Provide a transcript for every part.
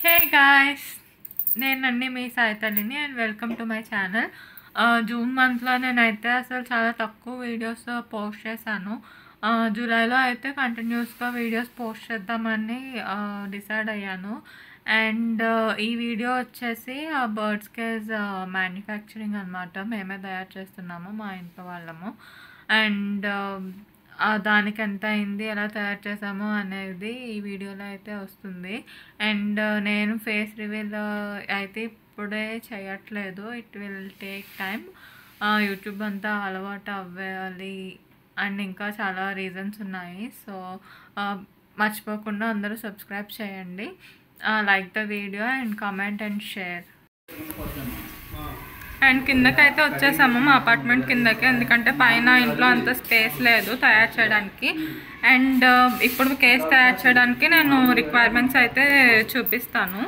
హే guys, నేనండి మీ సాయితల్లిని and welcome to my channel. June మంత్లో నేనైతే అసలు చాలా తక్కువ వీడియోస్ పోస్ట్ చేశాను. జూలైలో అయితే కంటిన్యూస్గా వీడియోస్ పోస్ట్ చేద్దామని డిసైడ్ అయ్యాను. అండ్ ఈ వీడియో వచ్చేసి బర్డ్స్ కేజ్ మ్యానుఫ్యాక్చరింగ్ అనమాట. మేమే తయారు చేస్తున్నాము మా ఇంట్లో వాళ్ళము. అండ్ దానికి ఎంత అయింది, ఎలా తయారు చేసాము అనేది ఈ వీడియోలో అయితే వస్తుంది. అండ్ నేను ఫేస్ రివీల్ అయితే ఇప్పుడే చేయట్లేదు, it will take time. YouTube అంతా అలవాటు అవ్వాలి అండ్ ఇంకా చాలా రీజన్స్ ఉన్నాయి. సో మర్చిపోకుండా అందరూ సబ్స్క్రైబ్ చేయండి, like the video and comment and share. And కిందకైతే వచ్చేసాము, మా అపార్ట్మెంట్ కిందకి, ఎందుకంటే పైన ఇంట్లో అంత స్పేస్ లేదు తయారు చేయడానికి. అండ్ ఇప్పుడు కేస్ తయారు చేయడానికి నేను రిక్వైర్మెంట్స్ అయితే చూపిస్తాను.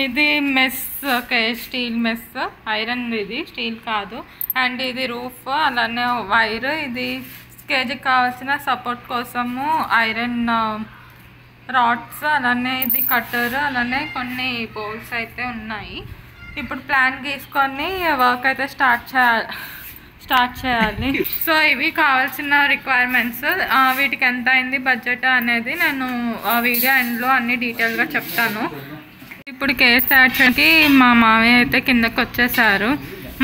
ఇది mess case, steel mess, iron, ఇది స్టీల్ కాదు. అండ్ ఇది రూఫ్, అలానే వైర్, ఇది కేజీకి కావాల్సిన సపోర్ట్ కోసము ఐరన్ రాడ్స్, అలానే ఇది కట్టర్, అలానే కొన్ని బౌల్స్ అయితే ఉన్నాయి. ఇప్పుడు ప్లాన్ గీసుకొని వర్క్ అయితే స్టార్ట్ చేయాలి. సో ఇవి కావాల్సిన రిక్వైర్మెంట్స్. వీటికి ఎంత అయింది బడ్జెట్ అనేది నేను వీడియో ఎండ్లో అన్ని డీటెయిల్గా చెప్తాను. ఇప్పుడు కేస్ తయారు చేయడానికి మా మామయ్య అయితే కిందకి వచ్చేసారు.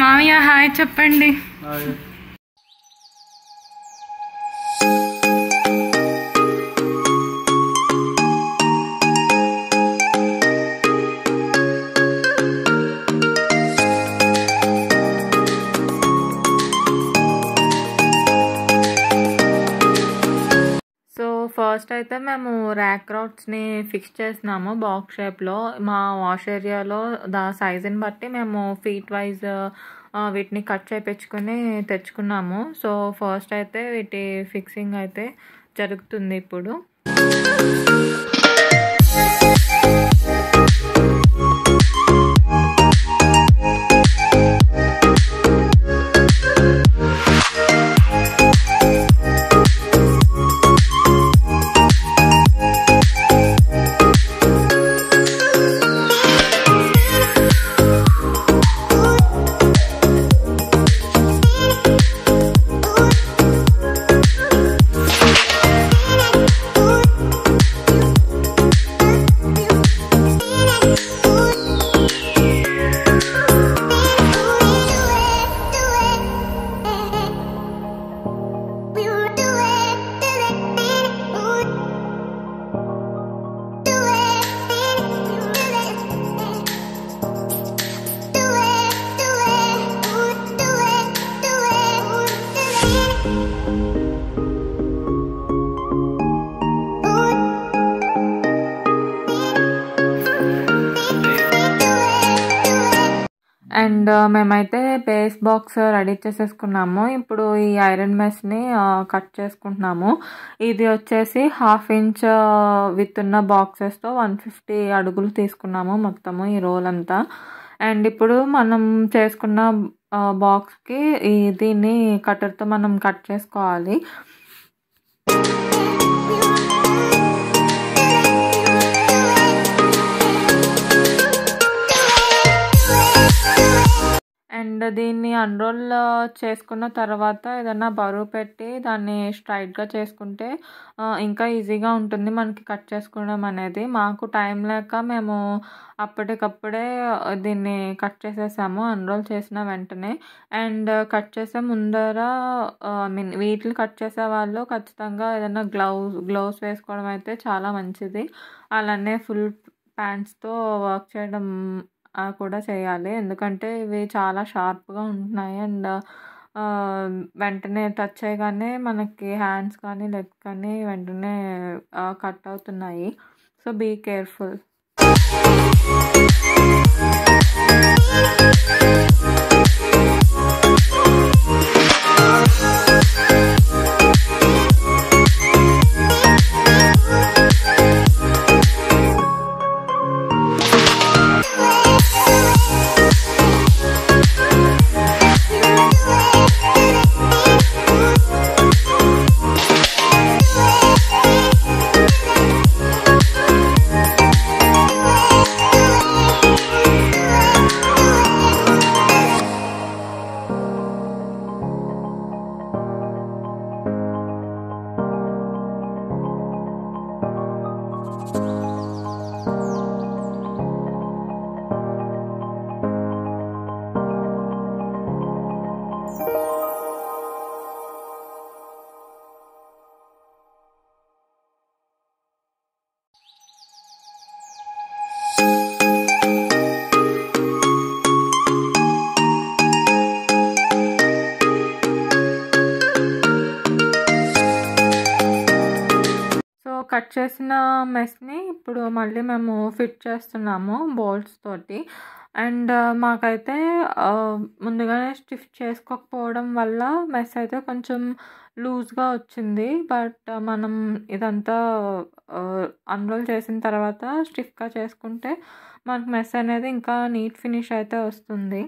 మామయ్య హాయ్ చెప్పండి. ఫస్ట్ అయితే మేము ర్యాక్ రాడ్స్ని ఫిక్స్ చేసినాము బాక్స్ షేప్లో. మా వాష్ ఏరియాలో సైజుని బట్టి మేము ఫీట్ వైజ్ వీటిని కట్ చేయించుకొని తెచ్చుకున్నాము. సో ఫస్ట్ అయితే వీటి ఫిక్సింగ్ అయితే జరుగుతుంది ఇప్పుడు. అండ్ మేమైతే బేస్ బాక్స్ రెడీ చేసేసుకున్నాము. ఇప్పుడు ఈ ఐరన్ మెష్ని కట్ చేసుకుంటున్నాము. ఇది వచ్చేసి 1/2 ఇంచ్ విత్ ఉన్న బాక్సెస్తో 150 అడుగులు తీసుకున్నాము మొత్తము ఈ రోల్ అంతా. అండ్ ఇప్పుడు మనం చేసుకున్న బాక్స్కి దీన్ని కట్టర్తో మనం కట్ చేసుకోవాలి. అండ్ దీన్ని అన్రోల్ చేసుకున్న తర్వాత ఏదైనా బరువు పెట్టి దాన్ని స్ట్రైట్గా చేసుకుంటే ఇంకా ఈజీగా ఉంటుంది మనకి కట్ చేసుకోవడం అనేది. మాకు టైం లేక మేము అప్పటికప్పుడే దీన్ని కట్ చేసేసాము అన్రోల్ చేసిన వెంటనే. అండ్ కట్ చేసే ముందర వీటిని కట్ చేసే వాళ్ళు ఖచ్చితంగా ఏదైనా గ్లౌస్ వేసుకోవడం అయితే చాలా మంచిది. అలానే ఫుల్ ప్యాంట్స్తో వర్క్ చేయడం కూడా చేయాలి, ఎందుకంటే ఇవి చాలా షార్ప్గా ఉంటున్నాయి. అండ్ వెంటనే టచ్ చేయగానే మనకి హ్యాండ్స్ కానీ లెగ్స్ కానీ వెంటనే కట్ అవుతున్నాయి. So be careful. కట్ చేసిన మెస్ని ఇప్పుడు మళ్ళీ మేము ఫిట్ చేస్తున్నాము బోల్ట్స్ తోటి. అండ్ మాకైతే ముందుగానే స్టిఫ్ చేసుకోకపోవడం వల్ల మెస్ అయితే కొంచెం లూజ్గా వచ్చింది. బట్ మనం ఇదంతా అన్రోల్ చేసిన తర్వాత స్టిఫ్గా చేసుకుంటే మనకు మెస్ అనేది ఇంకా నీట్ ఫినిష్ అయితే వస్తుంది.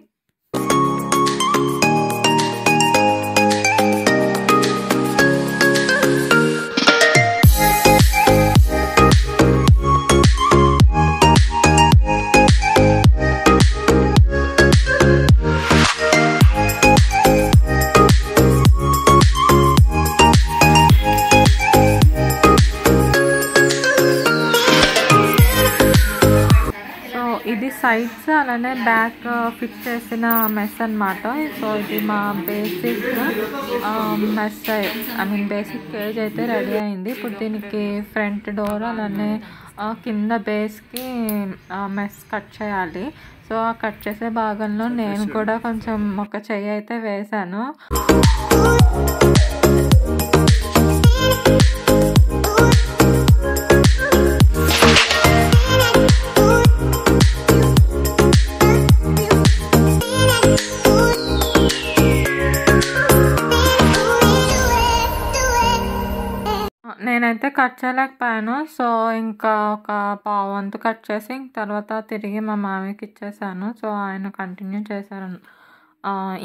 ఇది సైడ్స్ అలానే బ్యాక్ ఫిట్ చేసిన మెస్ అన్నమాట. సో ఇది మా బేసిక్ మెస్ బేసిక్ కేజ్ అయితే రెడీ అయింది. ఇప్పుడు దీనికి ఫ్రంట్ డోర్ అలానే కింద బేస్కి మెస్ కట్ చేయాలి. సో ఆ కట్ చేసే భాగంలో నేను కూడా కొంచెం ఒక చెయ్యి అయితే వేశాను. నేనైతే కట్ చేయలేకపోయాను. సో ఇంకా ఒక పావంతు కట్ చేసి తర్వాత తిరిగి మా మామయ్యకి ఇచ్చేసాను. సో ఆయన కంటిన్యూ చేశారు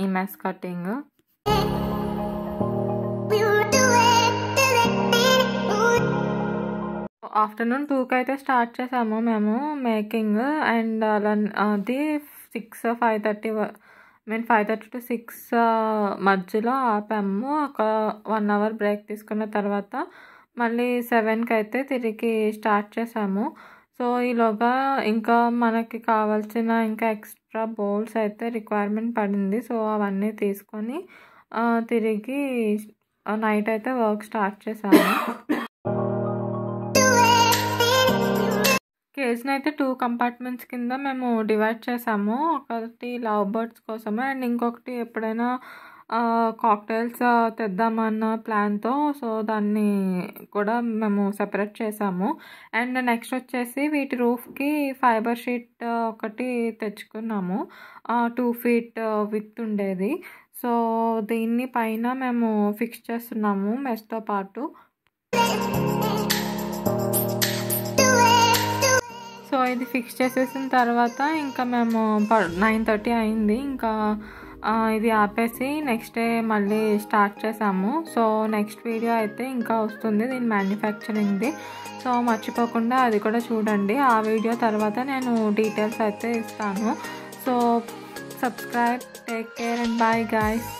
ఈ మెస్ కటింగ్. ఆఫ్టర్నూన్ 2కి అయితే స్టార్ట్ చేసాము మేము మేకింగ్. అండ్ అలా అది 5:30 5:30 to 6 మధ్యలో ఆపాము. ఒక 1 అవర్ బ్రేక్ తీసుకున్న తర్వాత మళ్ళీ 7కి అయితే తిరిగి స్టార్ట్ చేసాము. సో ఈలోగా ఇంకా మనకి కావాల్సిన ఇంకా ఎక్స్ట్రా బౌల్స్ అయితే రిక్వైర్మెంట్ పడింది. సో అవన్నీ తీసుకొని తిరిగి నైట్ అయితే వర్క్ స్టార్ట్ చేసాము. కేజ్ని అయితే 2 కంపార్ట్మెంట్స్ కింద మేము డివైడ్ చేసాము. ఒకటి లవ్ బర్డ్స్ కోసము అండ్ ఇంకొకటి ఎప్పుడైనా కాక్టైల్స్ తెద్దామన్న ప్లాన్తో. సో దాన్ని కూడా మేము సెపరేట్ చేసాము. అండ్ నెక్స్ట్ వచ్చేసి వీటి రూఫ్కి ఫైబర్ షీట్ ఒకటి తెచ్చుకున్నాము. 2 feet విత్ ఉండేది. సో దీన్ని పైన మేము ఫిక్స్ చేస్తున్నాము మెస్తో పాటు. సో ఇది ఫిక్స్ చేసేసిన తర్వాత ఇంకా మేము 9:30 అయింది. ఇంకా ఇది ఆపేసి నెక్స్ట్ డే మళ్ళీ స్టార్ట్ చేసాము. సో నెక్స్ట్ వీడియో అయితే ఇంకా వస్తుంది దీని మ్యానుఫ్యాక్చరింగ్ది. సో మర్చిపోకుండా అది కూడా చూడండి. ఆ వీడియో తర్వాత నేను డీటెయిల్స్ అయితే ఇస్తాను. So subscribe, take care and bye guys.